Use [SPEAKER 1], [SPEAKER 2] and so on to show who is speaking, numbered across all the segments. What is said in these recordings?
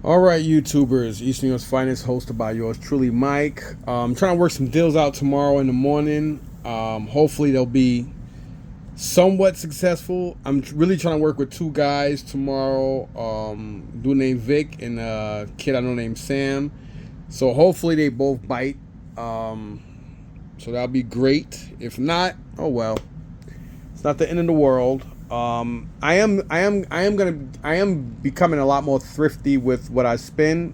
[SPEAKER 1] All right, YouTubers, Eastern Europe's finest, hosted by yours truly, Mike. I'm trying to work some deals out tomorrow in the morning. Hopefully, they'll be somewhat successful. I'm really trying to work with two guys tomorrow. Dude named Vic and a kid I know named Sam. So hopefully they both bite. So that'll be great. If not, oh well. It's not the end of the world. I am becoming a lot more thrifty with what I spend.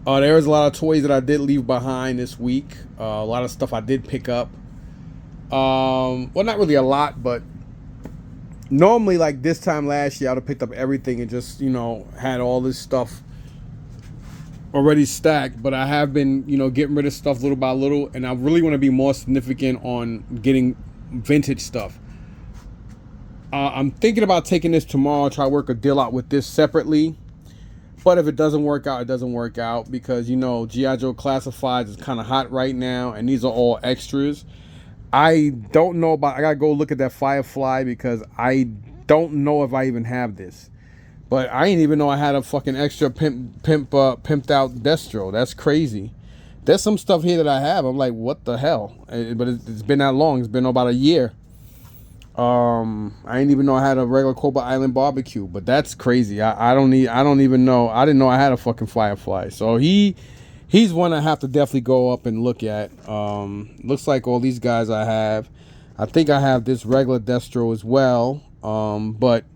[SPEAKER 1] There's a lot of toys that I did leave behind this week. A lot of stuff I did pick up. Well, not really a lot, but normally, like this time last year, I'd have picked up everything and just had all this stuff already stacked. But I have been getting rid of stuff little by little, and I really want to be more significant on getting vintage stuff. I'm thinking about taking this tomorrow, try to work a deal out with this separately. But if it doesn't work out, it doesn't work out because G.I. Joe Classifieds is kind of hot right now, and these are all extras. I don't know about. I gotta go look at that Firefly because I don't know if I even have this. But I didn't even know I had a fucking extra pimped out Destro. That's crazy. There's some stuff here that I have. I'm like, what the hell? But it's been that long. It's been about a year. I didn't even know I had a regular Cobra Island barbecue, but that's crazy. I don't even know. I didn't know I had a fucking Firefly. So he's one I have to definitely go up and look at. Looks like all these guys I have. I think I have this regular Destro as well. But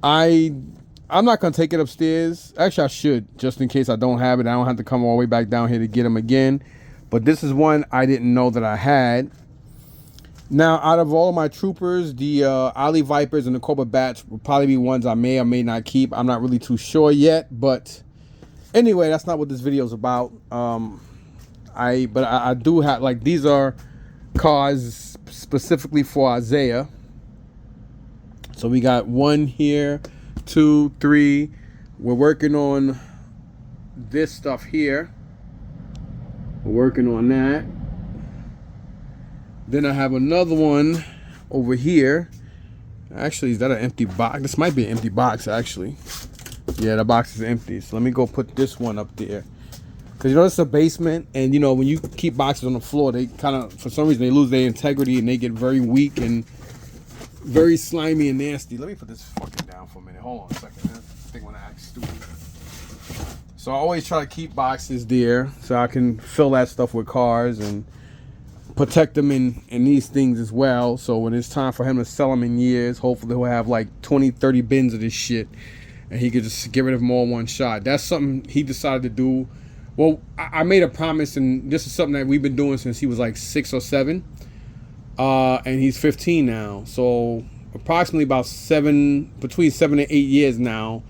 [SPEAKER 1] I'm not gonna take it upstairs. Actually, I should, just in case I don't have it. I don't have to come all the way back down here to get them again. But this is one I didn't know that I had. Now, out of all of my troopers, the Ali Vipers and the Cobra Bats will probably be ones I may or may not keep. I'm not really too sure yet, but anyway, that's not what this video is about. I do have, like, these are cars specifically for Isaiah. So we got one here, 2, 3. We're working on this stuff here. We're working on that. Then I have another one over here. Actually, is that an empty box? This might be an empty box, actually. Yeah, the box is empty. So let me go put this one up there. Because it's a basement, and when you keep boxes on the floor, they kind of, for some reason, they lose their integrity and they get very weak and very slimy and nasty. Let me put this fucking down for a minute. Hold on a second. I think when I act stupid. So I always try to keep boxes there so I can fill that stuff with cars and protect them in these things as well. So when it's time for him to sell them in years, hopefully he'll have like 20, 30 bins of this shit and he could just get rid of them all in one shot. That's something he decided to do. Well, I made a promise, and this is something that we've been doing since he was like 6 or 7. And he's 15 now. So approximately about between 7 and 8 years now,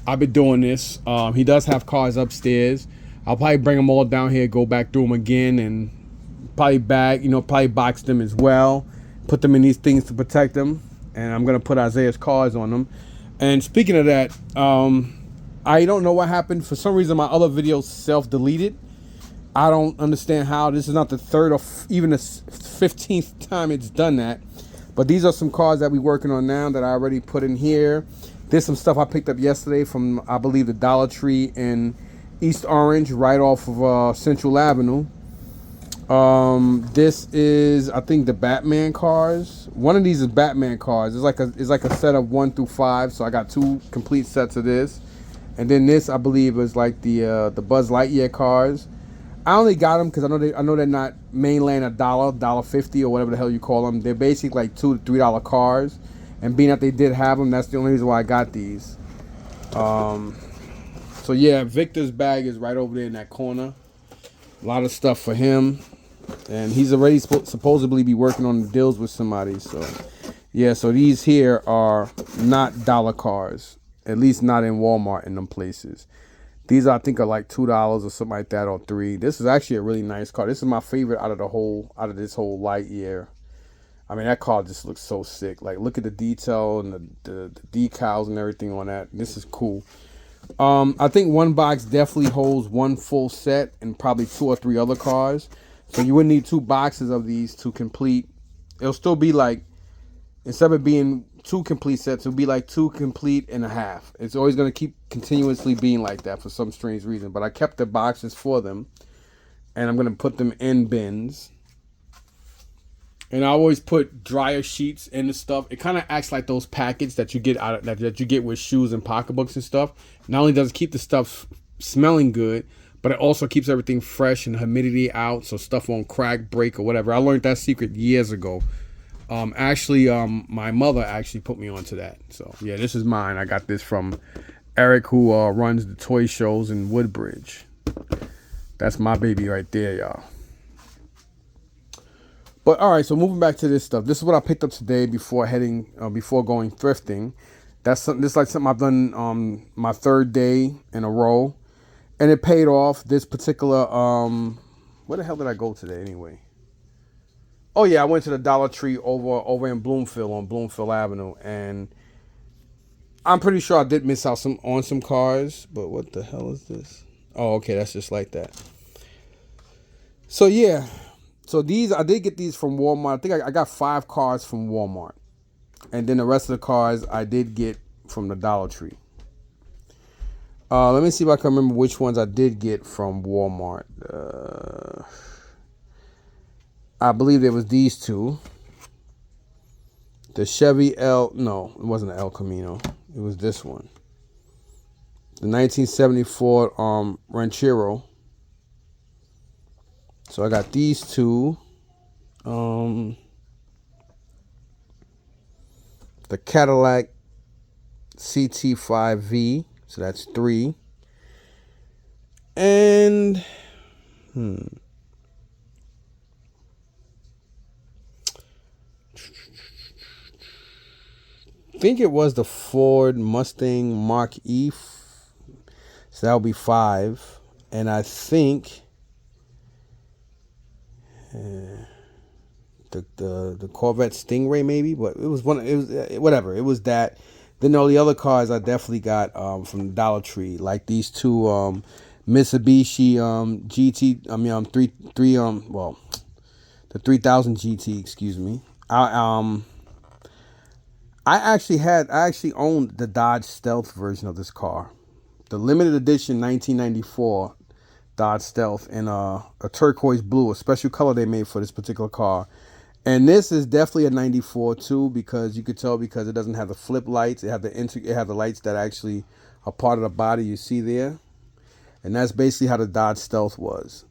[SPEAKER 1] I've been doing this. He does have cars upstairs. I'll probably bring them all down here, go back through them again, and probably probably box them as well. Put them in these things to protect them. And I'm going to put Isaiah's cars on them. And speaking of that, I don't know what happened. For some reason, my other videos self-deleted. I don't understand how. This is not the third or even the 15th time it's done that. But these are some cars that we're working on now that I already put in here. There's some stuff I picked up yesterday from, I believe, the Dollar Tree in East Orange, right off of Central Avenue. This is, I think, the Batman cars. One of these is Batman cars. It's like a set of 1 through 5. So I got 2 complete sets of this. And then this, I believe, is like the Buzz Lightyear cars. I only got them because I know they're not mainland $1.50 or whatever the hell you call them. They're basically like $2 to $3 cars. And being that they did have them, that's the only reason why I got these. So yeah, Victor's bag is right over there in that corner. A lot of stuff for him. And he's already supposedly be working on the deals with somebody. So yeah, so these here are not dollar cars. At least not in Walmart in them places. These I think are like $2 or something like that, or $3. This is actually a really nice car. This is my favorite out of this whole Lightyear. I mean, that car just looks so sick. Like, look at the detail and the decals and everything on that. This is cool. I think one box definitely holds one full set and probably 2 or 3 other cars. So you would need 2 boxes of these to complete. It'll still be like, instead of being two complete sets. It'll be like two complete and a half. It's always going to keep continuously being like that for some strange reason. But I kept the boxes for them, and I'm going to put them in bins. And I always put dryer sheets in the stuff. It kind of acts like those packets that you get out of, that you get with shoes and pocketbooks and stuff. Not only does it keep the stuff smelling good, but it also keeps everything fresh and humidity out, so stuff won't crack, break, or whatever. I learned that secret years ago. My mother actually put me onto that. So yeah, this is mine. I got this from Eric, who runs the toy shows in Woodbridge. That's my baby right there, y'all. But all right, so moving back to this stuff. This is what I picked up today before going thrifting. This is like something I've done my third day in a row, and it paid off. This particular where the hell did I go today anyway? Oh yeah, I went to the Dollar Tree over in Bloomfield on Bloomfield Avenue, and I'm pretty sure I did miss out on some cars. But what the hell is this? Oh, okay, that's just like that. So yeah. So I did get these from Walmart. I think I got 5 cars from Walmart. And then the rest of the cars I did get from the Dollar Tree. Let me see if I can remember which ones I did get from Walmart. I believe there was these two. The Chevy no, it wasn't an El Camino. It was this one. The 1974 Ranchero. So I got these two. The Cadillac CT5V. So that's 3. And I think it was the Ford Mustang Mark E. So that would be 5. And I think the Corvette Stingray maybe, but it was whatever. It was that. Then all the other cars I definitely got from the Dollar Tree, like these two Mitsubishi GT. The 3000 GT. Excuse me. I actually owned the Dodge Stealth version of this car, the limited edition 1994. Dodge Stealth in a turquoise blue, a special color they made for this particular car. And this is definitely a 94 too, because you could tell because it doesn't have the flip lights. It have the lights that actually are part of the body you see there. And that's basically how the Dodge Stealth was.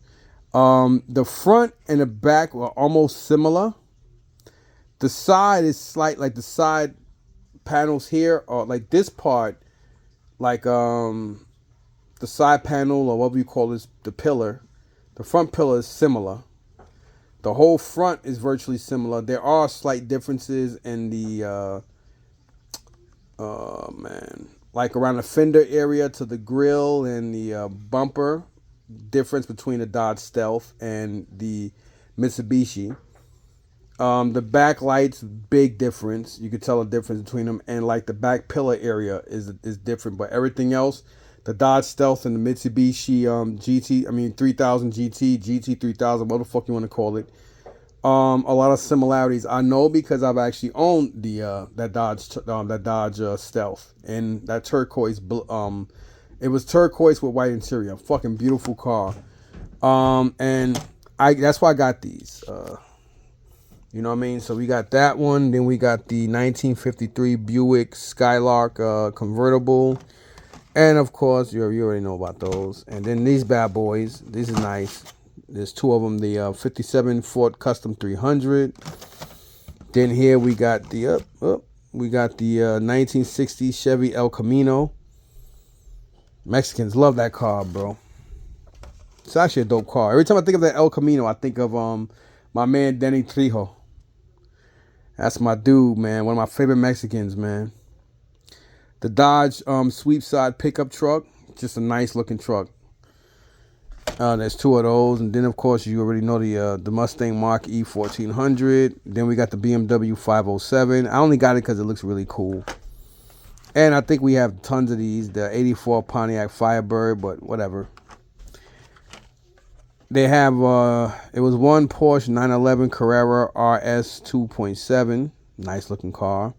[SPEAKER 1] The front and the back were almost similar. The side is slight, like the side panels here, or like this part, like the side panel, or whatever you call this, the pillar. The front pillar is similar. The whole front is virtually similar. There are slight differences in the, like around the fender area to the grill and the bumper. Difference between the Dodge Stealth and the Mitsubishi. The back lights, big difference. You could tell a difference between them, and like the back pillar area is different. But everything else, the Dodge Stealth and the Mitsubishi 3000 GT 3000, what the fuck you want to call it, a lot of similarities. I know because I've actually owned that Dodge Stealth, and that turquoise it was turquoise with white interior. Fucking beautiful car. And that's why I got these. You know what I mean? So we got that one. Then we got the 1953 Buick Skylark convertible. And of course, you already know about those. And then these bad boys. These are nice. There's 2 of them. The 57 Ford Custom 300. Then here we got the 1960 Chevy El Camino. Mexicans love that car, bro. It's actually a dope car. Every time I think of that El Camino, I think of my man Denny Trejo. That's my dude, man. One of my favorite Mexicans, man. The Dodge sweep side pickup truck. Just a nice looking truck. There's 2 of those. And then, of course, you already know the Mustang Mark E 1400. Then we got the BMW 507. I only got it because it looks really cool. And I think we have tons of these. The 84 Pontiac Firebird, but whatever. They have, it was one Porsche 911 Carrera RS 2.7. Nice looking car.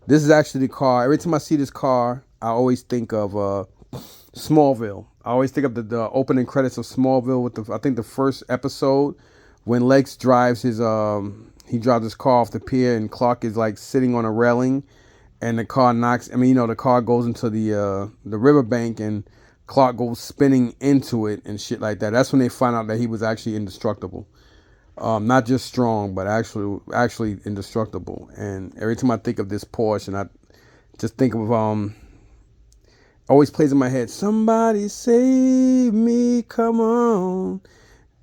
[SPEAKER 1] This is actually the car. Every time I see this car, I always think of Smallville. I always think of the opening credits of Smallville with I think the first episode when Lex drives he drives his car off the pier and Clark is like sitting on a railing and the car knocks. I mean, the car goes into the riverbank and Clark goes spinning into it and shit like that. That's when they find out that he was actually indestructible. Not just strong, but actually indestructible. And every time I think of this Porsche, and I just think of always plays in my head, somebody save me, come on.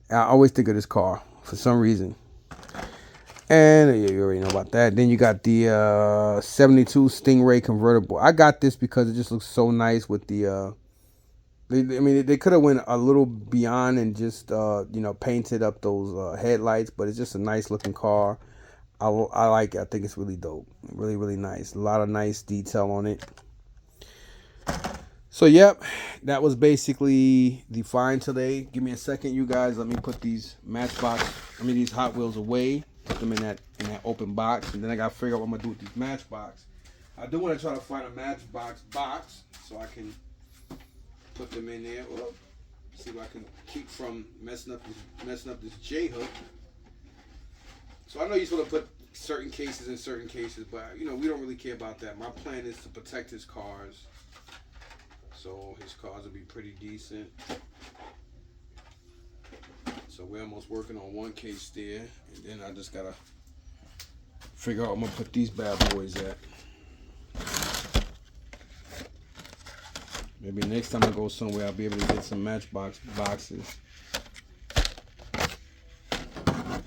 [SPEAKER 1] I always think of this car for some reason. And yeah, you already know about that. Then you got the 72 Stingray convertible. I got this because it just looks so nice with the they could have went a little beyond and just painted up those headlights, but it's just a nice looking car. I like it. I think it's really dope. Really, really nice. A lot of nice detail on it. So, yep, that was basically the find today. Give me a second, you guys. Let me put these these Hot Wheels away. Put them in that open box, and then I gotta figure out what I'm gonna do with these Matchbox. I do want to try to find a Matchbox box so I can put them in there. Well, see if I can keep from messing up this J hook. So I know you're supposed to put certain cases in certain cases, but we don't really care about that. My plan is to protect his cars, so his cars will be pretty decent. So we're almost working on one case there, and then I just gotta figure out where I'm gonna put these bad boys at. Maybe next time I go somewhere, I'll be able to get some Matchbox boxes. On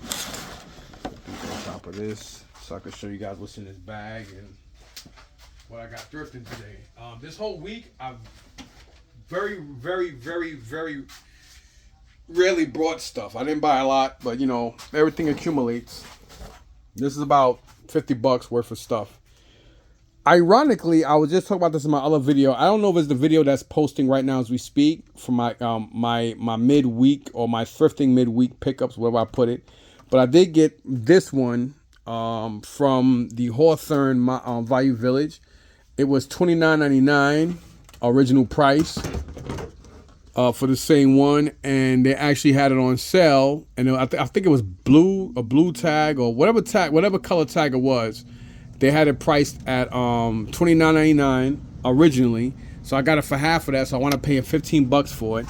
[SPEAKER 1] top of this, so I can show you guys what's in this bag and what I got thrifting today. This whole week, I've very, very, very, very rarely brought stuff. I didn't buy a lot, but everything accumulates. This is about $50 worth of stuff. Ironically, I was just talking about this in my other video. I don't know if it's the video that's posting right now as we speak for my my midweek or my thrifting midweek pickups, wherever I put it. But I did get this one from the Hawthorne Value Village. It was $29.99 original price for the same one, and they actually had it on sale. And I think it was a blue tag or whatever color tag it was. They had it priced at $29.99 originally, so I got it for half of that. So I want to pay $15 for it.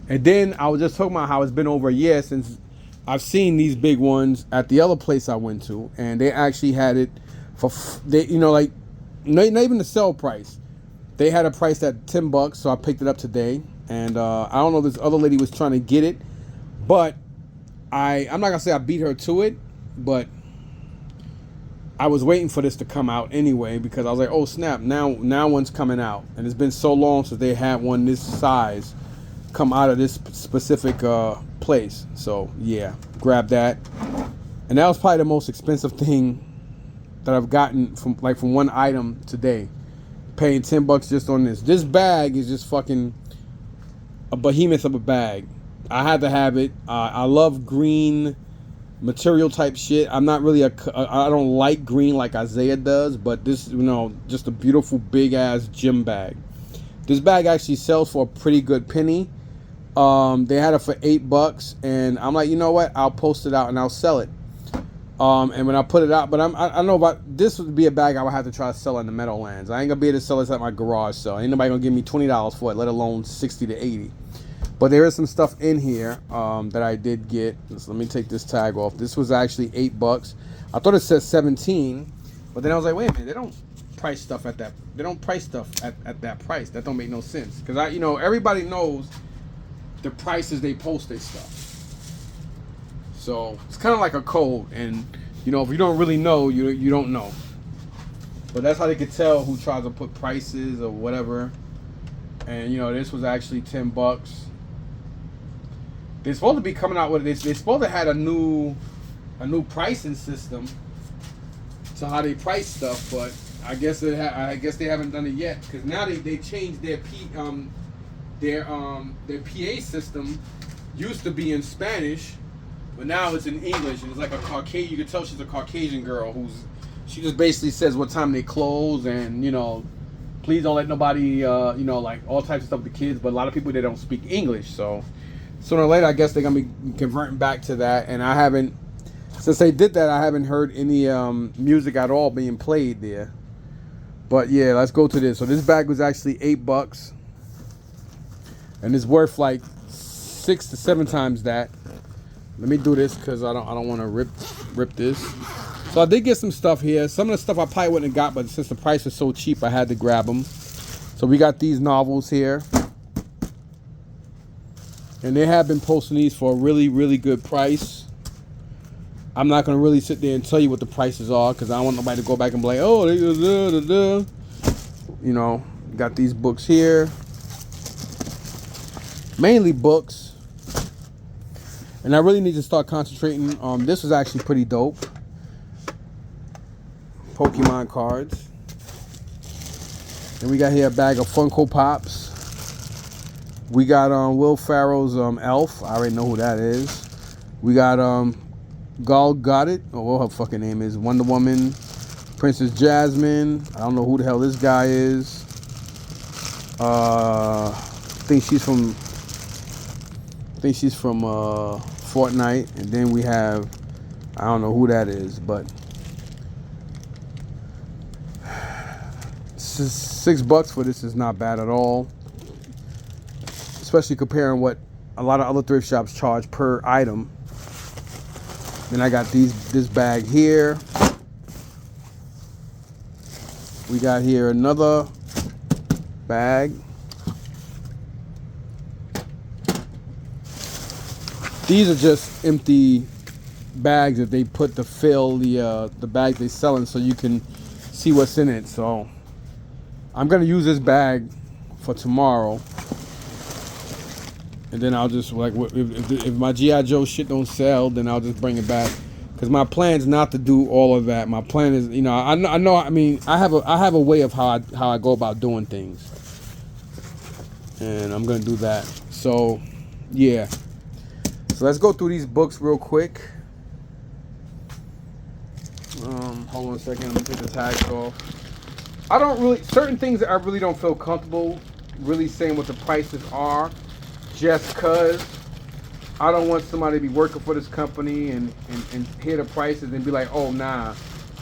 [SPEAKER 1] And then I was just talking about how it's been over a year since I've seen these big ones at the other place I went to, and they actually had it for not even the sale price. They had it priced at $10, so I picked it up today. And I don't know if this other lady was trying to get it, but I'm not gonna say I beat her to it, but I was waiting for this to come out anyway because I was like, oh snap, now one's coming out. And it's been so long since they had one this size come out of this specific place. So yeah, grab that. And that was probably the most expensive thing that I've gotten from one item today. Paying $10 just on this. This bag is just fucking a behemoth of a bag. I had to have it. I love green material type shit. I'm not really I don't like green like Isaiah does, but this, just a beautiful big ass gym bag. This bag actually sells for a pretty good penny. They had it for $8, and I'm like, you know what? I'll post it out and I'll sell it. And when I put it out, but I know about this would be a bag I would have to try to sell in the Meadowlands. I ain't gonna be able to sell this at my garage sale. Ain't nobody gonna give me $20 for it, let alone $60 to $80. But there is some stuff in here that I did get. So let me take this tag off. This was actually $8. I thought it said 17, but then I was like, wait a minute, they don't price stuff at that. They don't price stuff at that price. That don't make no sense. Because everybody knows the prices they post their stuff. So it's kind of like a code, and if you don't really know, you don't know. But that's how they could tell who tries to put prices or whatever. And this was actually $10. They're supposed to be coming out with it. They're supposed to have a new pricing system to how they price stuff, but I guess they haven't done it yet because now they changed their PA system. Used to be in Spanish, but now it's in English, and it's like a Caucasian. You can tell she's a Caucasian girl who's She just basically says what time they close, and please don't let nobody, like all types of stuff with the kids. But a lot of people, they don't speak English, so sooner or later, I guess they're gonna be converting back to that. And I haven't, since they did that, I haven't heard any music at all being played there. But yeah, let's go to this. So this bag was actually $8, and it's worth like 6 to 7 times that. Let me do this because I don't want to rip this. So I did get some stuff here. Some of the stuff I probably wouldn't have got, but since the price is so cheap, I had to grab them. So we got these novels here. And they have been posting these for a really, really good price. I'm not going to really sit there and tell you what the prices are because I don't want nobody to go back and be like, oh, got these books here. Mainly books. And I really need to start concentrating. This was actually pretty dope. Pokemon cards. And we got here a bag of Funko Pops. We got Will Ferrell's Elf. I already know who that is. We got Gal Gadot, or what her fucking name is. Wonder Woman. Princess Jasmine. I don't know who the hell this guy is. I think she's from Fortnite. And then we have, I don't know who that is, but $6 for this is not bad at all, especially comparing what a lot of other thrift shops charge per item. Then I got this bag here. We got here another bag. These are just empty bags that they put to fill the bag they're selling, so you can see what's in it. So I'm gonna use this bag for tomorrow, and then I'll just like if my G.I. Joe shit don't sell, then I'll just bring it back. Because my plan is not to do all of that. My plan is, I know. I mean, I have a way of how I go about doing things, and I'm gonna do that. So yeah. So let's go through these books real quick. Hold on a second. Let me take the tags off. Certain things I really don't feel comfortable really saying what the prices are, just cause I don't want somebody to be working for this company and hear the prices and be like, oh nah,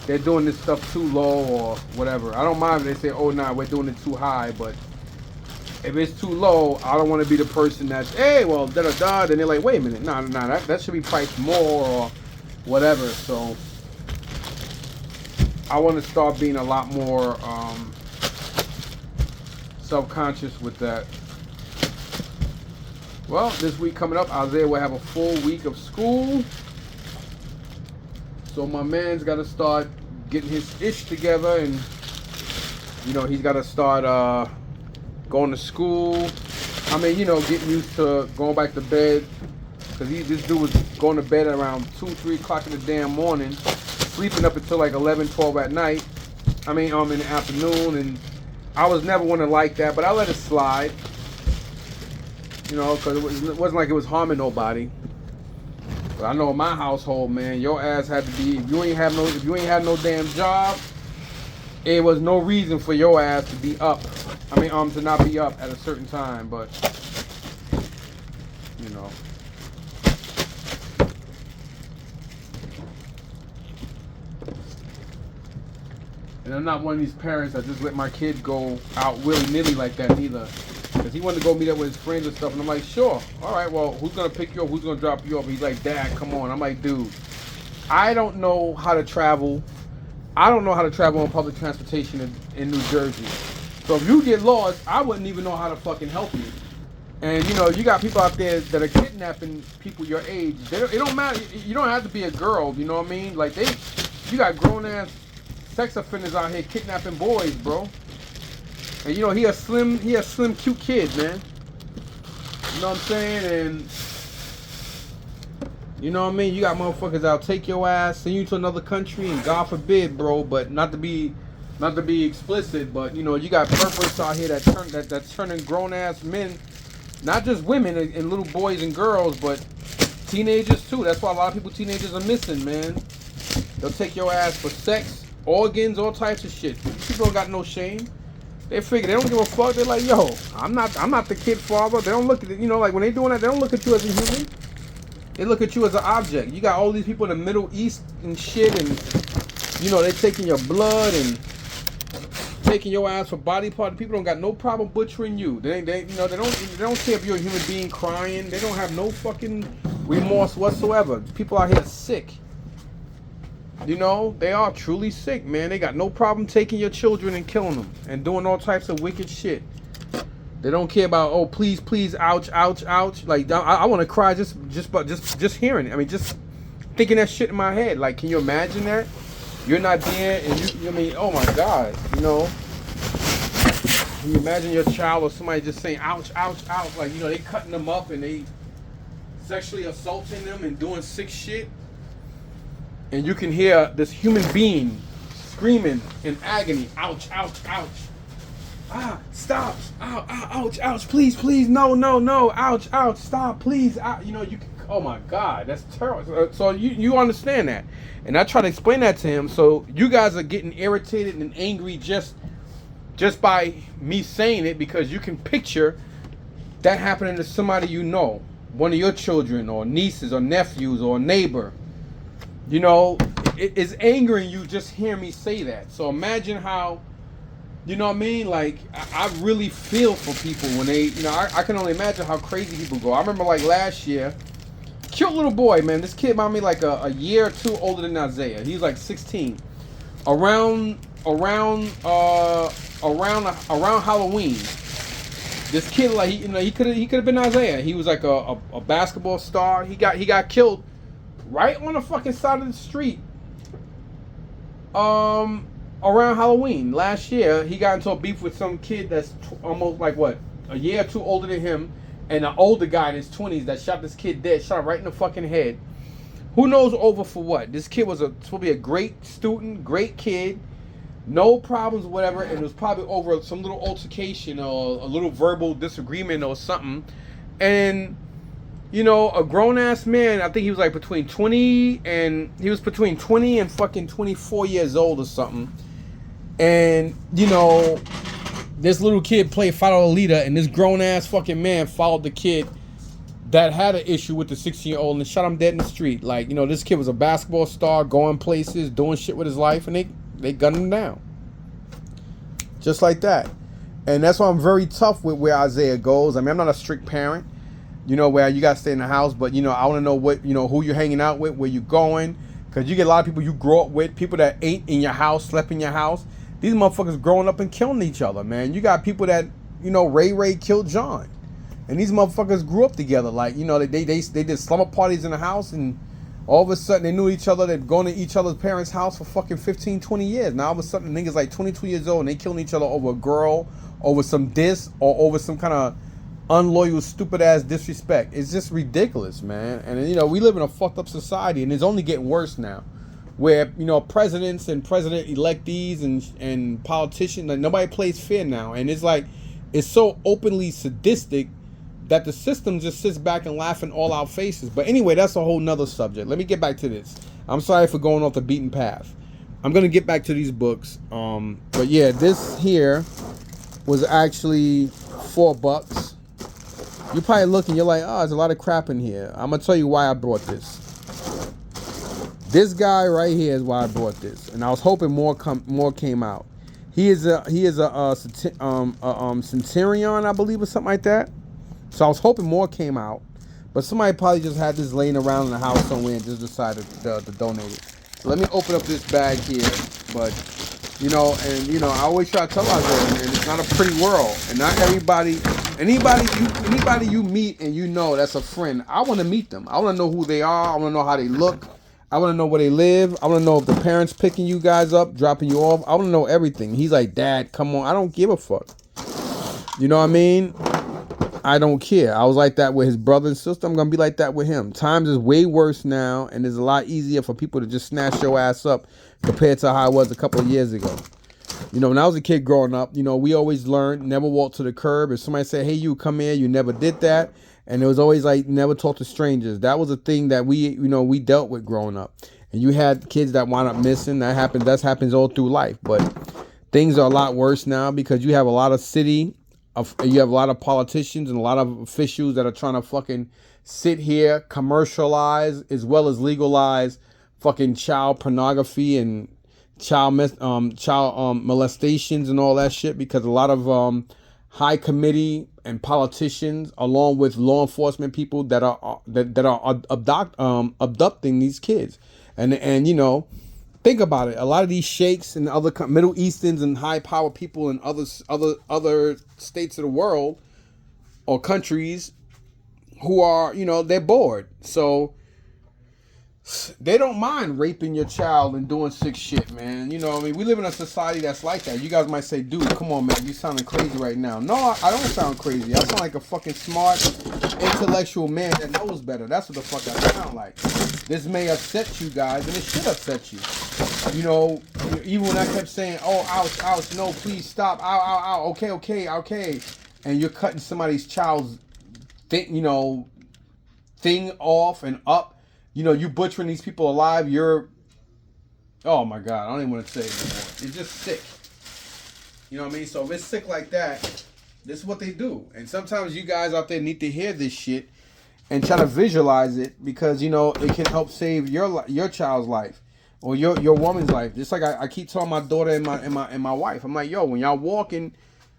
[SPEAKER 1] they're doing this stuff too low or whatever. I don't mind if they say, oh nah, we're doing it too high, but if it's too low, I don't want to be the person that's, hey, well, da-da-da, then they're like, wait a minute, nah, that should be priced more or whatever. So I want to start being a lot more self-conscious with that. Well, this week coming up, Isaiah will have a full week of school. So my man's got to start getting his ish together, and he's got to start going to school. I mean, getting used to going back to bed, because this dude was going to bed around 2, 3 o'clock in the damn morning, sleeping up until like 11, 12 at night. I mean, in the afternoon, and I was never one to like that, but I let it slide. Because it wasn't like it was harming nobody. But I know in my household, man, your ass had to be, if you ain't had no damn job, it was no reason for your ass to be up. I mean, to not be up at a certain time, but And I'm not one of these parents that just let my kid go out willy-nilly like that neither. Because he wanted to go meet up with his friends and stuff, and I'm like, sure, all right, well, who's going to pick you up, who's going to drop you off? He's like, Dad, come on. I'm like, dude, I don't know how to travel. I don't know how to travel on public transportation in New Jersey. So if you get lost, I wouldn't even know how to fucking help you. And, you got people out there that are kidnapping people your age. It don't matter. You don't have to be a girl, you know what I mean? Like, you got grown-ass sex offenders out here kidnapping boys, bro. And he a slim, cute kid, man. You know what I'm saying? And you know what I mean? You got motherfuckers that'll take your ass, send you to another country, and God forbid, bro, but not to be explicit, but you got perverts out here that's turning grown ass men, not just women and little boys and girls, but teenagers too. That's why a lot of teenagers are missing, man. They'll take your ass for sex, organs, all types of shit. People don't got no shame. They figure they don't give a fuck. They're like, yo, I'm not the kid father. They don't look at it, like when they doing that, they don't look at you as a human. They look at you as an object. You got all these people in the Middle East and shit, and they taking your blood and taking your ass for body part. People don't got no problem butchering you. They don't care if you're a human being crying. They don't have no fucking remorse whatsoever. People out here sick. They are truly sick, man. They got no problem taking your children and killing them and doing all types of wicked shit. They don't care about, oh, please, ouch, ouch, ouch. Like, I want to cry just hearing it. I mean, just thinking that shit in my head. Like, can you imagine that? You're not there, and oh my God, Can you imagine your child or somebody just saying, ouch, ouch, ouch? Like, they cutting them up and they sexually assaulting them and doing sick shit. And you can hear this human being screaming in agony, ouch, ouch, ouch. Ah, stop. Ow, ow, ouch, ouch, please, no, ouch, ouch, stop, please. You can, oh my God, that's terrible. So you understand that. And I try to explain that to him. So you guys are getting irritated and angry just by me saying it, because you can picture that happening to somebody one of your children or nieces or nephews or a neighbor. It's angering you just hearing me say that. So imagine how, Like, I really feel for people when they, I can only imagine how crazy people go. I remember, like, last year, cute little boy, man. This kid might be like a year or two older than Isaiah. He's like 16. Around Halloween, this kid, like, he could have been Isaiah. He was like a basketball star. He got killed right on the fucking side of the street. Around Halloween last year, he got into a beef with some kid that's almost like a year or two older than him, and an older guy in his 20s that shot this kid dead, shot him right in the fucking head. Who knows over for what? This kid was supposed to be a great student, great kid, no problems, whatever, and it was probably over some little altercation or a little verbal disagreement or something. And a grown-ass man, I think he was like between 20 and fucking 24 years old or something. And, this little kid played follow the leader, and this grown-ass fucking man followed the kid that had an issue with the 16-year-old and shot him dead in the street. Like, this kid was a basketball star, going places, doing shit with his life, and they gunned him down. Just like that. And that's why I'm very tough with where Isaiah goes. I mean, I'm not a strict parent. Where you gotta stay in the house, but I want to know what, who you're hanging out with, where you're going, because you get a lot of people you grow up with, people that ate in your house, slept in your house. These motherfuckers growing up and killing each other, man. You got people that, Ray killed John, and these motherfuckers grew up together. Like, they did slumber parties in the house, and all of a sudden they knew each other. They'd gone to each other's parents' house for fucking 15, 20 years. Now all of a sudden the niggas like 22 years old, and they killing each other over a girl, over some diss, or over some kind of unloyal, stupid ass disrespect. It's just ridiculous, man. And we live in a fucked up society, and it's only getting worse now, where presidents and president electees and politicians, like, nobody plays fair now. And it's like, it's so openly sadistic that the system just sits back and laughs in all our faces. But anyway, that's a whole nother subject. Let me get back to this. I'm sorry for going off the beaten path. I'm gonna get back to these books. But yeah, this here was actually $4. You're probably looking, you're like, oh, there's a lot of crap in here. I'm going to tell you why I brought this. This guy right here is why I brought this. And I was hoping more came out. He is a centurion, I believe, or something like that. So I was hoping more came out. But somebody probably just had this laying around in the house somewhere and just decided to donate it. So let me open up this bag here. But, I always try to tell ourselves, man, it's not a pretty world. And not everybody... Anybody you meet and that's a friend, I want to meet them. I want to know who they are. I want to know how they look. I want to know where they live. I want to know if the parents picking you guys up, dropping you off. I want to know everything. He's like, Dad, come on. I don't give a fuck. You know what I mean? I don't care. I was like that with his brother and sister. I'm going to be like that with him. Times is way worse now, and it's a lot easier for people to just snatch your ass up compared to how it was a couple of years ago. When I was a kid growing up, we always learned never walk to the curb. If somebody said, hey, you come here, you never did that. And it was always like never talk to strangers. That was a thing that we dealt with growing up. and you had kids that wind up missing. That happens all through life. But things are a lot worse now because you have a lot of you have a lot of politicians and a lot of officials that are trying to fucking sit here, commercialize as well as legalize fucking child pornography and child molestations and all that shit, because a lot of high committee and politicians, along with law enforcement people that are abducting these kids, and you know, think about it. A lot of these sheikhs and other Middle Easterns and high power people in other states of the world or countries who are, you know, they're bored, so they don't mind raping your child and doing sick shit, man. You know what I mean? We live in a society that's like that. You guys might say, dude, come on, man. You sounding crazy right now. No, I don't sound crazy. I sound like a fucking smart, intellectual man that knows better. That's what the fuck I sound like. This may upset you guys, and it should upset you. You know, even when I kept saying, oh, ouch, ouch, no, please stop. Ow, ow, ow. Okay. And you're cutting somebody's child's thing off and up. You know, you butchering these people alive, oh my God, I don't even want to say it anymore. It's just sick. You know what I mean? So if it's sick like that, this is what they do. And sometimes you guys out there need to hear this shit and try to visualize it, because, you know, it can help save your child's life or your woman's life. Just like I keep telling my daughter and my wife, I'm like, yo, when y'all walking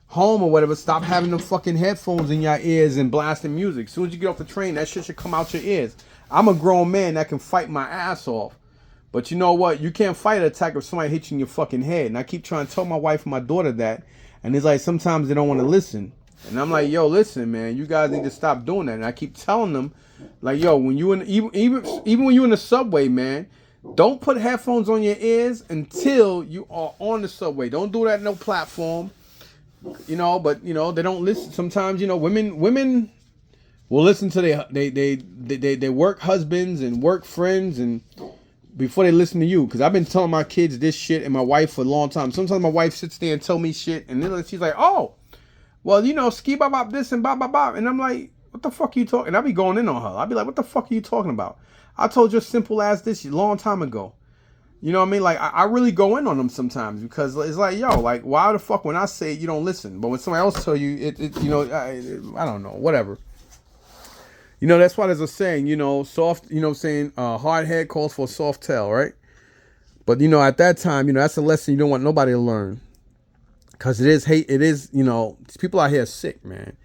[SPEAKER 1] home or whatever, stop having them fucking headphones in your ears and blasting music. As soon as you get off the train, that shit should come out your ears. I'm a grown man that can fight my ass off. But you know what? You can't fight an attack if somebody hits you in your fucking head. And I keep trying to tell my wife and my daughter that. And it's like sometimes they don't want to listen. And I'm like, yo, listen, man, you guys need to stop doing that. And I keep telling them, like, yo, when you even when you're in the subway, man, don't put headphones on your ears until you are on the subway. Don't do that no platform. You know, but you know, they don't listen. Sometimes, you know, women will listen to their work husbands and work friends and before they listen to you. Because I've been telling my kids this shit and my wife for a long time. Sometimes my wife sits there and tell me shit, and then she's like, oh, well, you know, ski bop bop this and bop bop bop. And I'm like, what the fuck are you talking? And I'll be going in on her. I'll be like, what the fuck are you talking about? I told you a simple as this a long time ago. You know what I mean? Like, I really go in on them sometimes, because it's like, yo, like, why the fuck when I say it, you don't listen? But when somebody else tell you, you know, I don't know, whatever. You know, that's why there's a saying, you know, soft, you know what I'm saying, hard head calls for a soft tail, right? But, you know, at that time, you know, that's a lesson you don't want nobody to learn. Because it is, you know, people out here are sick, man.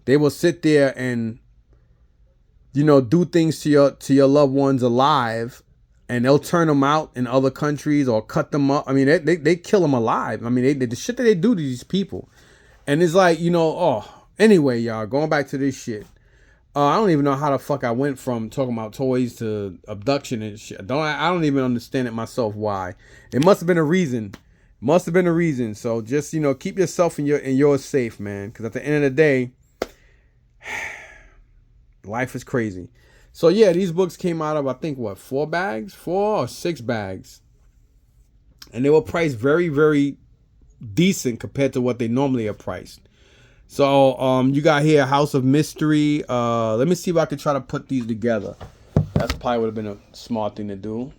[SPEAKER 1] They will sit there and, you know, do things to your loved ones alive, and they'll turn them out in other countries or cut them up. I mean, they kill them alive. I mean, the shit that they do to these people. And it's like, you know, anyway, y'all, going back to this shit. I don't even know how the fuck I went from talking about toys to abduction and shit. I don't even understand it myself why. It must have been a reason. So just, you know, keep yourself and yours safe, man. Because at the end of the day, life is crazy. So yeah, these books came out of, I think, what, 4 or 6 bags. And they were priced very, very decent compared to what they normally are priced. So you got here House of Mystery. Let me see if I can try to put these together. That's probably would have been a smart thing to do.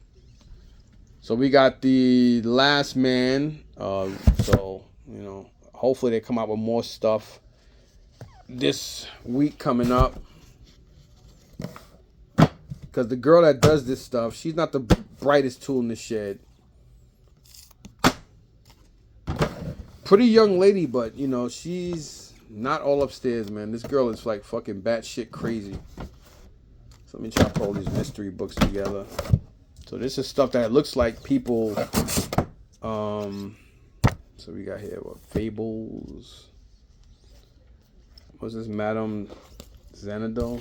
[SPEAKER 1] So we got The Last Man. So, you know, hopefully they come out with more stuff this week coming up. Because the girl that does this stuff, she's not the brightest tool in the shed. Pretty young lady, but, you know, she's not all upstairs, man. This girl is like fucking batshit crazy. So let me try to pull these mystery books together. So this is stuff that looks like people. So we got here, what, Fables. What's this, Madame Xanadu?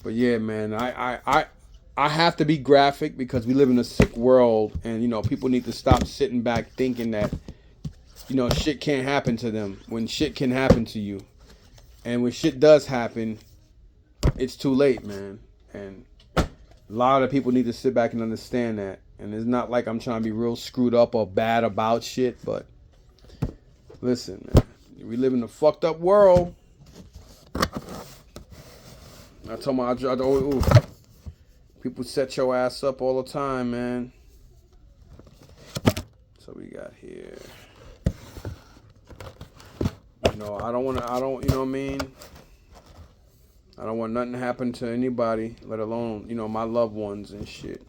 [SPEAKER 1] But yeah, man, I have to be graphic because we live in a sick world, and you know, people need to stop sitting back thinking that, you know, shit can't happen to them when shit can happen to you. And when shit does happen, it's too late, man. And a lot of people need to sit back and understand that. And it's not like I'm trying to be real screwed up or bad about shit, but listen, man, we live in a fucked up world. People set your ass up all the time, man. So we got here. You know, I don't, you know what I mean? I don't want nothing to happen to anybody, let alone, you know, my loved ones and shit.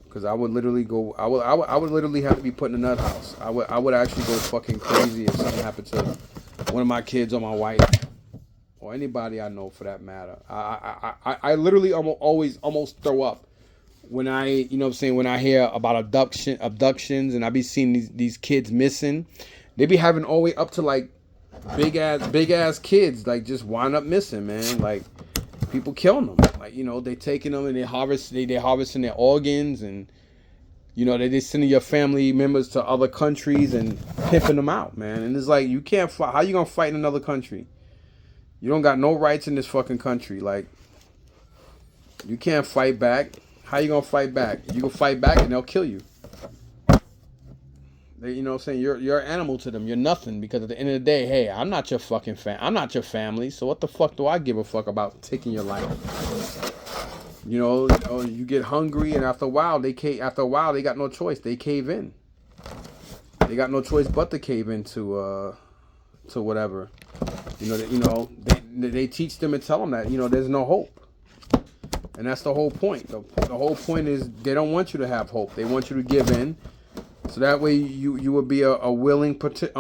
[SPEAKER 1] Because I would literally go, I would literally have to be put in a nut house. I would actually go fucking crazy if something happened to one of my kids or my wife or anybody I know for that matter. I literally always almost throw up when I, you know what I'm saying, when I hear about abductions and I be seeing these kids missing. They be having all the way up to like big ass kids like just wind up missing, man. Like people killing them. Like, you know, they taking them and they harvesting their organs, and you know, they sending your family members to other countries and pimping them out, man. And it's like, you can't fight. How you gonna fight in another country? You don't got no rights in this fucking country. Like, you can't fight back. How you gonna fight back? You gonna fight back and they'll kill you. You know what I'm saying? You're an animal to them. You're nothing, because at the end of the day, hey, I'm not your fucking I'm not your family. So what the fuck do I give a fuck about taking your life? You know, you get hungry, and after a while they got no choice. They cave in. They got no choice but to cave into to whatever. You know, they teach them and tell them that, you know, there's no hope. And that's the whole point. The whole point is they don't want you to have hope. They want you to give in. So that way you would be a willing participant.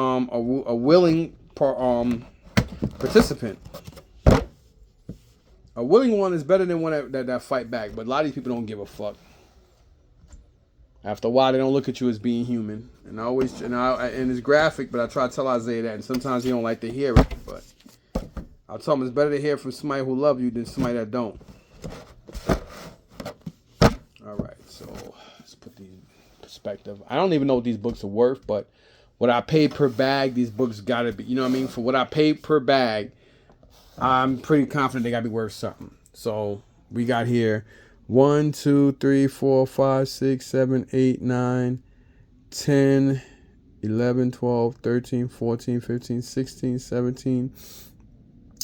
[SPEAKER 1] A willing one is better than one that fight back. But a lot of these people don't give a fuck. After a while, they don't look at you as being human. And it's graphic, but I try to tell Isaiah that. And sometimes he don't like to hear it. But I'll tell him it's better to hear from somebody who love you than somebody that don't. All right, so let's put these in perspective. I don't even know what these books are worth, but what I pay per bag, these books gotta be, you know what I mean? For what I pay per bag, I'm pretty confident they gotta be worth something. So we got here 1, 2, 3, 4, 5, 6, 7, 8, 9, 10, 11, 12, 13, 14, 15, 16, 17,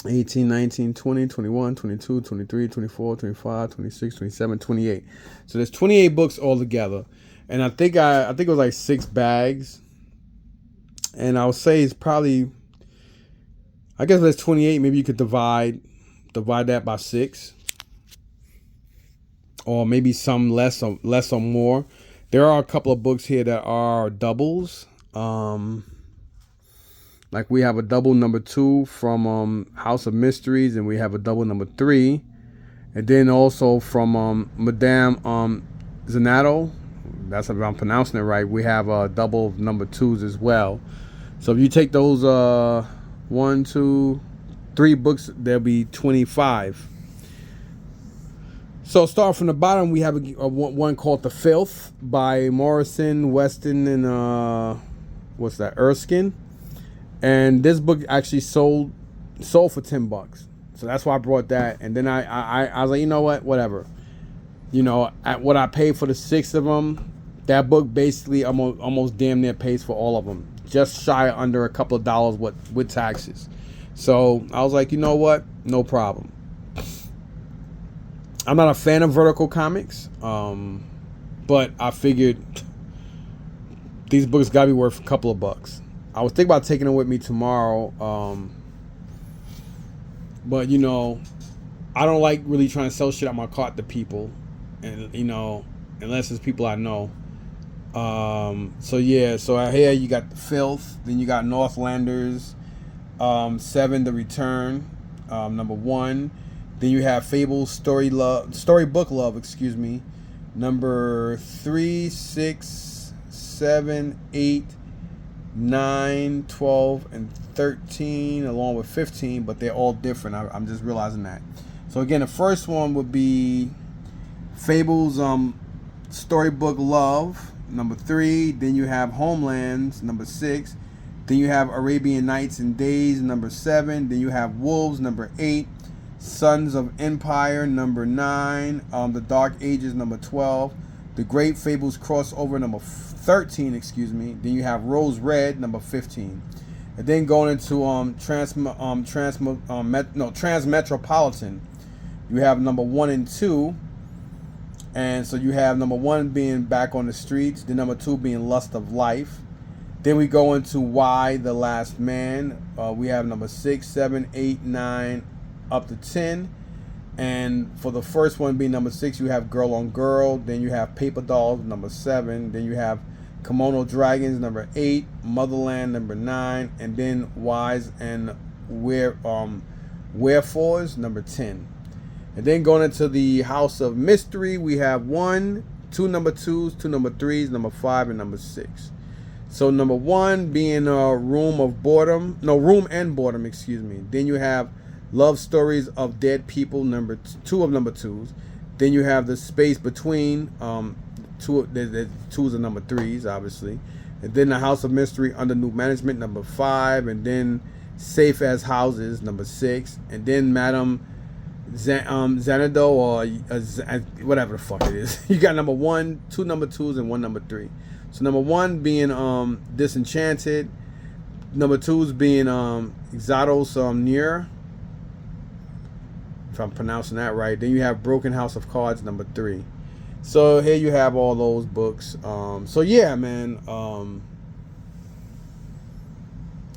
[SPEAKER 1] 18, 19, 20, 21, 22, 23, 24, 25, 26, 27, 28. So there's 28 books altogether. And I think it was like 6 bags. And I would say it's probably, I guess there's 28. Maybe you could divide that by 6. Or maybe some less or more. There are a couple of books here that are doubles. Like we have a double number 2 from House of Mysteries, and we have a double number 3, and then also from Madame Zanato. That's if I'm pronouncing it right. We have a double number 2s as well. So if you take those 1, 2, 3 books, there'll be 25. So start from the bottom. We have a one called The Filth by Morrison, Weston, and Erskine. And this book actually sold for $10. So that's why I brought that. And then I was like, you know what, whatever. You know, at what I paid for the 6 of them, that book basically almost damn near pays for all of them. Just shy under a couple of dollars with taxes. So I was like, you know what, no problem. I'm not a fan of vertical comics, but I figured these books gotta be worth a couple of bucks. I was thinking about taking them with me tomorrow, but you know, I don't like really trying to sell shit out my cart to people, and you know, unless it's people I know. So yeah, so here you got The Filth, then you got Northlanders, 7, The Return, number 1. Then you have Fables, Storybook Love, excuse me, number 3, 6, 7, 8. 9, 12, and 13, along with 15, but they're all different. I'm just realizing that. So again, the first one would be Fables, Storybook Love, number 3. Then you have Homelands, number 6. Then you have Arabian Nights and Days, number 7. Then you have Wolves, number 8. Sons of Empire, number 9. The Dark Ages, number 12. The Great Fables Crossover, number 13, excuse me. Then you have Rose Red, number 15. And then going into Transmetropolitan, you have number 1 and 2. And so you have number 1 being Back on the Streets, then number 2 being Lust of Life. Then we go into Why the Last Man. We have number 6, 7, 8, 9, up to 10. And for the first one being number 6, you have Girl on Girl. Then you have Paper Dolls, number 7. Then you have Kimono Dragons, number 8. Motherland, number 9. And then Whys and Wherefores, number 10. And then going into the House of Mystery, we have 1, 2 number 2s, 2 number 3s, number 5, and number 6. So number 1 being Room and Boredom, excuse me. Then you have Love Stories of Dead People, number 2 of number 2s. Then you have The Space Between, the 2s and number 3s, obviously. And then The House of Mystery Under New Management, number 5. And then Safe as Houses, number 6. And then Madame Xanadu, or whatever the fuck it is. You got number 1, 2 number 2s, and 1 number 3. So number 1 being Disenchanted. Number 2s being Exatos Near, if I'm pronouncing that right. Then you have Broken House of Cards, number 3. So here you have all those books. So yeah, man.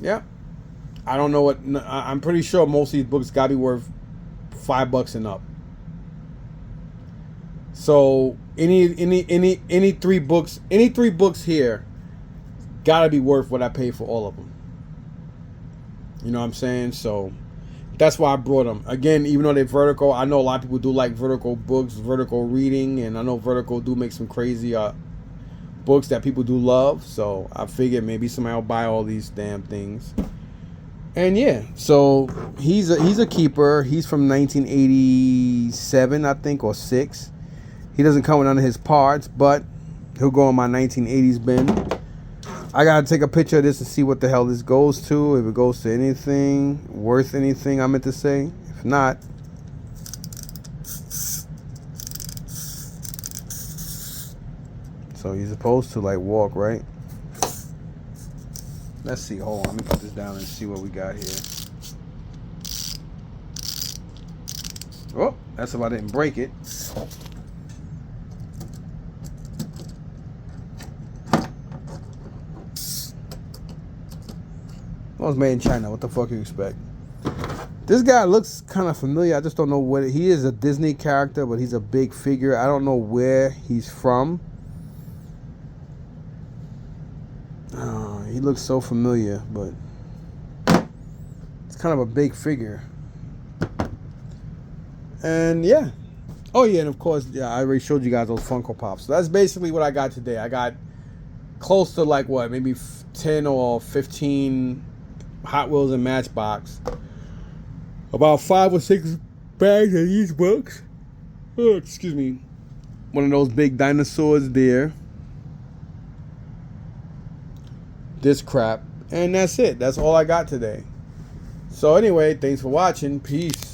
[SPEAKER 1] Yeah. I don't know what. I'm pretty sure most of these books gotta be worth $5 and up. So any 3 books, here gotta be worth what I paid for all of them. You know what I'm saying? So that's why I brought them. Again, even though they're Vertical, I know a lot of people do like Vertical books, Vertical reading, and I know Vertical do make some crazy books that people do love. So I figured maybe somebody will buy all these damn things. And yeah, so he's a keeper. He's from 1987, I think, or 6. He doesn't come with none of his parts, but he'll go in my 1980s bin. I gotta take a picture of this to see what the hell this goes to. If it goes to anything worth anything, I meant to say. If not, so he's supposed to like walk, right? Let's see. Hold on. Let me put this down and see what we got here. Oh, that's if I didn't break it. Well, it's made in China. What the fuck you expect? This guy looks kind of familiar. I just don't know what. He is a Disney character, but he's a big figure. I don't know where he's from. He looks so familiar, but it's kind of a big figure. And yeah. Oh yeah, and of course, yeah, I already showed you guys those Funko Pops. So that's basically what I got today. I got close to like what, maybe 10 or 15 Hot Wheels and Matchbox. About 5 or 6 bags of these books. Oh, excuse me. One of those big dinosaurs there. This crap. And that's it. That's all I got today. So anyway, thanks for watching. Peace.